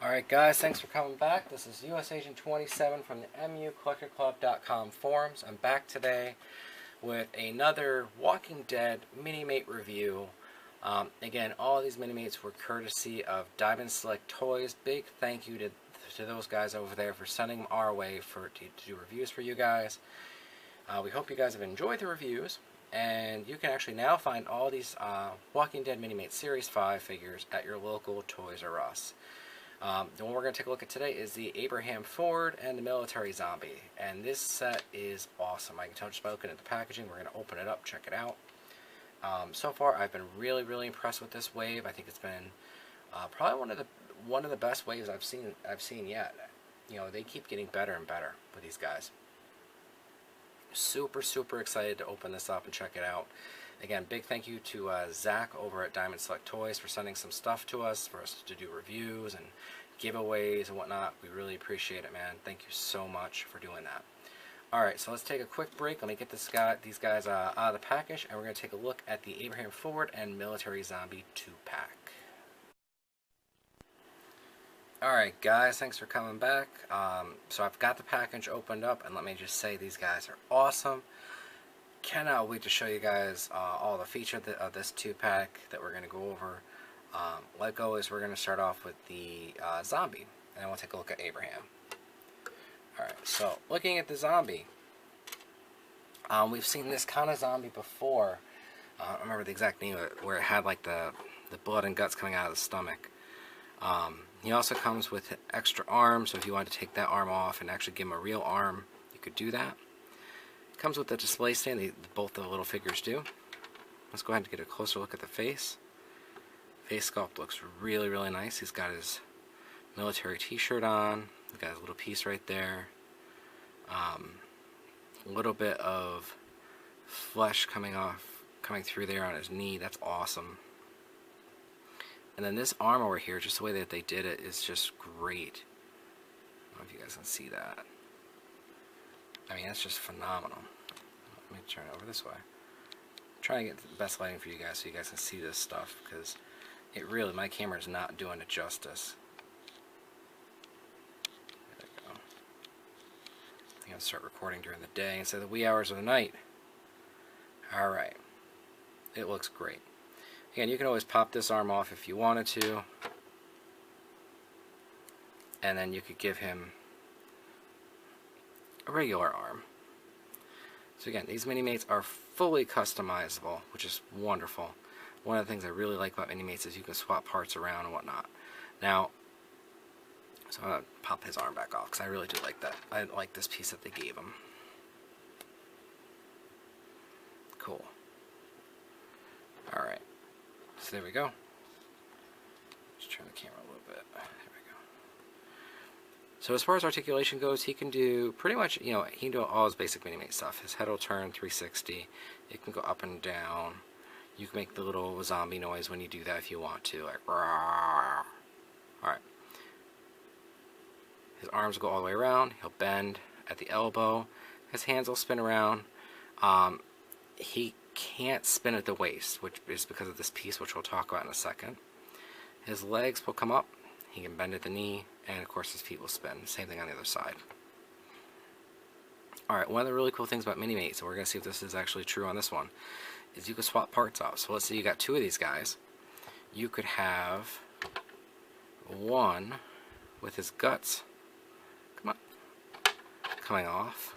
Alright guys, thanks for coming back. This is US Agent 27 from the MUCollectorClub.com forums. I'm back today with another Walking Dead Minimate review. Again, all of these Minimates were courtesy of Diamond Select Toys. Big thank you to those guys over there for sending them our way to do reviews for you guys. We hope you guys have enjoyed the reviews, and you can actually now find all these Walking Dead Minimate Series 5 figures at your local Toys R Us. The one we're going to take a look at today is the Abraham Ford and the Military Zombie. And this set is awesome. I can tell just by looking at the packaging. We're going to open it up, check it out. So far, I've been really impressed with this wave. I think it's been probably one of the best waves I've seen yet. You know, they keep getting better and better with these guys. Super excited to open this up and check it out. Again, big thank you to Zach over at Diamond Select Toys for sending some stuff to us for us to do reviews and giveaways and whatnot. We really appreciate it, man. Thank you so much for doing that. Alright, so let's take a quick break. Let me get these guys out of the package, and we're going to take a look at the Abraham Ford and Military Zombie 2-pack. Alright guys, thanks for coming back. So I've got the package opened up, and let me just say these guys are awesome. Cannot wait to show you guys all the features of this 2-pack that we're going to go over. Like always, we're going to start off with the zombie, and then we'll take a look at Abraham. Alright, so looking at the zombie, we've seen this kind of zombie before. I don't remember the exact name of it, where it had like the blood and guts coming out of the stomach. He also comes with extra arms, so if you wanted to take that arm off and actually give him a real arm, you could do that. Comes with the display stand, both the little figures do. Let's go ahead and get a closer look at the face. Face sculpt looks really nice. He's got his military t-shirt on. He's got his little piece right there. A little bit of flesh coming through there on his knee. That's awesome. And then this arm over here, just the way that they did it, is just great. I don't know if you guys can see that. I mean, that's just phenomenal. Let me turn it over this way. I'm trying to get the best lighting for you guys so you guys can see this stuff, because my camera is not doing it justice. There we go. I'm going to start recording during the day instead of the wee hours of the night. Alright. It looks great. Again, you can always pop this arm off if you wanted to. And then you could give him a regular arm. So again, these Minimates are fully customizable, which is wonderful. One of the things I really like about Minimates is you can swap parts around and whatnot. Now, so I'm going to pop his arm back off, because I really do like that. I like this piece that they gave him. Cool. Alright. So there we go. Just turn the camera a little bit. There we go. So as far as articulation goes, he can do pretty much, he can do all his basic Minimate stuff. His head will turn 360. It can go up and down. You can make the little zombie noise when you do that if you want to, like rawr. Alright. His arms will go all the way around. He'll bend at the elbow. His hands will spin around. He can't spin at the waist, which is because of this piece, which we'll talk about in a second. His legs will come up. He can bend at the knee, and of course his feet will spin. Same thing on the other side. Alright, one of the really cool things about Minimates, and we're going to see if this is actually true on this one, is you can swap parts out. So let's say you got two of these guys. You could have one with his guts coming off,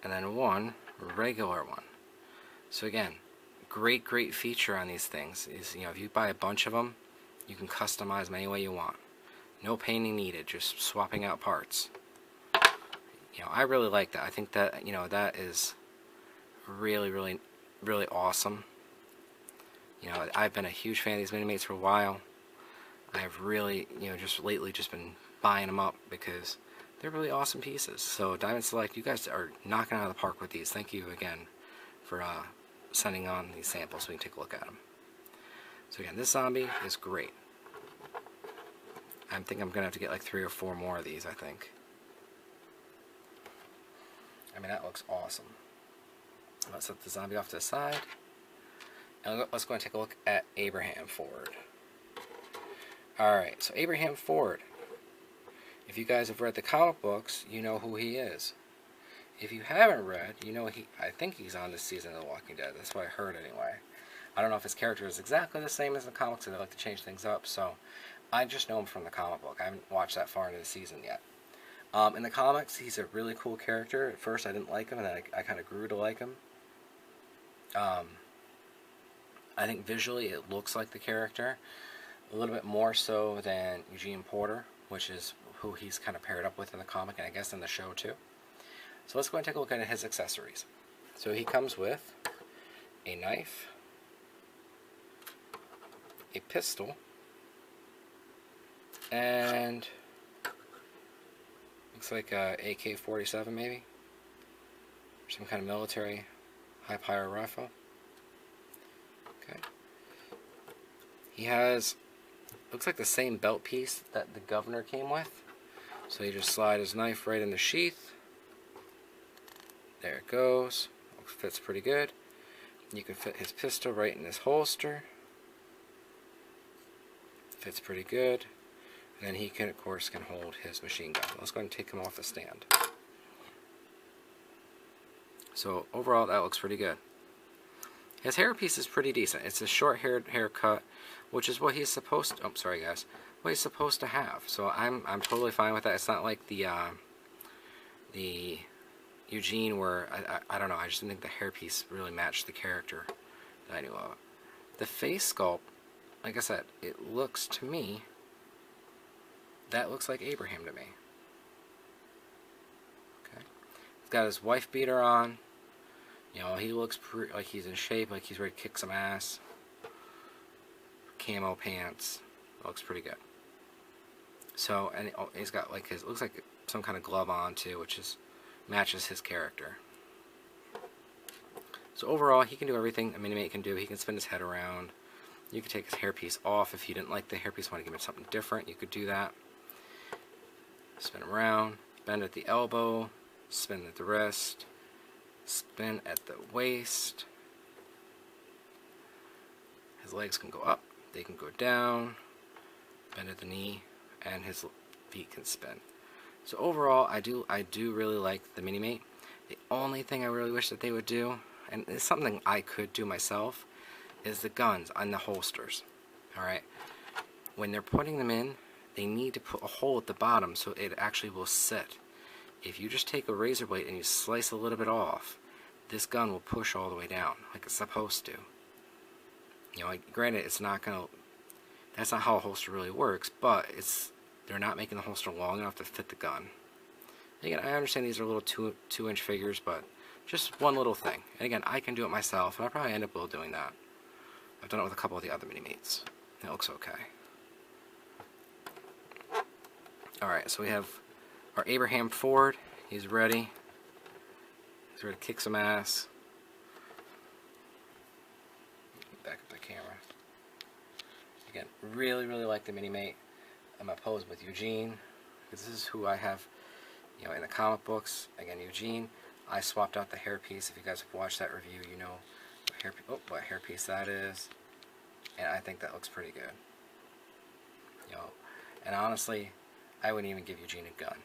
and then one regular one. So again, great feature on these things is, if you buy a bunch of them, you can customize them any way you want. No painting needed, just swapping out parts. I really like that. I think that, that is really awesome. I've been a huge fan of these Minimates for a while. I've really, just lately just been buying them up because they're really awesome pieces. So Diamond Select, you guys are knocking out of the park with these. Thank you again for sending on these samples so we can take a look at them. So again, this zombie is great. I think I'm going to have to get like 3 or 4 more of these, I think. I mean, that looks awesome. Let's set the zombie off to the side. And let's go and take a look at Abraham Ford. Alright, so Abraham Ford. If you guys have read the comic books, you know who he is. If you haven't read, you know I think he's on this season of The Walking Dead. That's what I heard anyway. I don't know if his character is exactly the same as the comics, and they like to change things up, so I just know him from the comic book. I haven't watched that far into the season yet. In the comics, he's a really cool character. At first, I didn't like him, and then I kind of grew to like him. I think visually it looks like the character, a little bit more so than Eugene Porter, which is who he's kind of paired up with in the comic, and I guess in the show too. So let's go and take a look at his accessories. So he comes with a knife, a pistol, and looks like a AK-47 maybe, or some kind of military high-power rifle. Okay. He has, looks like the same belt piece that the governor came with. So you just slide his knife right in the sheath. There it goes. Fits pretty good. You can fit his pistol right in his holster. Fits pretty good. And then he can, of course, hold his machine gun. Let's go ahead and take him off the stand. So overall, that looks pretty good. His hairpiece is pretty decent. It's a short-haired haircut, which is what he's supposed to. Oh, sorry guys. What he's supposed to have. So I'm totally fine with that. It's not like the Eugene where I don't know. I just didn't think the hairpiece really matched the character that I knew of. The face sculpt, like I said, it looks to me. That looks like Abraham to me. Okay. He's got his wife beater on. You know, he looks like he's in shape, like he's ready to kick some ass. Camo pants. Looks pretty good. So, and he's got like his, looks like some kind of glove on too, which matches his character. So overall, he can do everything a Minimate can do. He can spin his head around. You could take his hairpiece off if you didn't like the hairpiece, want to give him something different. You could do that. Spin him around, bend at the elbow, spin at the wrist, spin at the waist. His legs can go up, they can go down, bend at the knee, and his feet can spin. So overall, I do really like the Minimate. The only thing I really wish that they would do, and it's something I could do myself, is the guns on the holsters. Alright? When they're putting them in, they need to put a hole at the bottom so it actually will sit. If you just take a razor blade and you slice a little bit off, this gun will push all the way down like it's supposed to. You know, like, granted, it's not gonna. That's not how a holster really works, but they're not making the holster long enough to fit the gun. Again, I understand these are little two-inch figures, but just one little thing. And again, I can do it myself, and I'll probably end up doing that. I've done it with a couple of the other Minimates. It looks okay. Alright, so we have our Abraham Ford. He's ready. He's ready to kick some ass. Back up the camera. Again, really like the Minimate. I'm opposed with Eugene, because this is who I have, you know, in the comic books. Again, Eugene, I swapped out the hairpiece. If you guys have watched that review, you know what hairpiece that is. And I think that looks pretty good. You know, and honestly, I wouldn't even give Eugene a gun.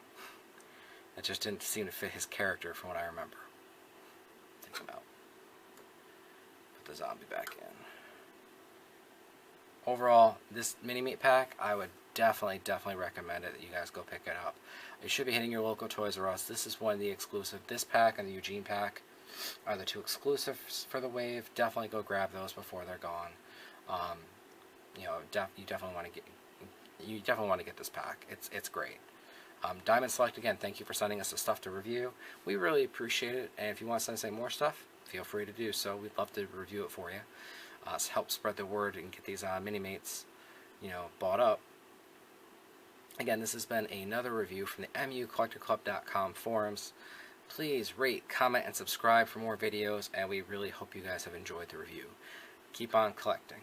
It just didn't seem to fit his character from what I remember. Take him out. Put the zombie back in. Overall, this Minimate pack, I would definitely recommend it that you guys go pick it up. You should be hitting your local Toys R Us. This is one of the exclusive. This pack and the Eugene pack are the two exclusives for the wave. Definitely go grab those before they're gone. You know, you definitely want to get this pack. It's great. Diamond Select, again, thank you for sending us the stuff to review. We really appreciate it, and if you want to send us any more stuff, feel free to do so. We'd love to review it for you. Help spread the word and get these Minimates, you know, bought up. Again, this has been another review from the MUCollectorClub.com forums. Please rate, comment, and subscribe for more videos, and we really hope you guys have enjoyed the review. Keep on collecting.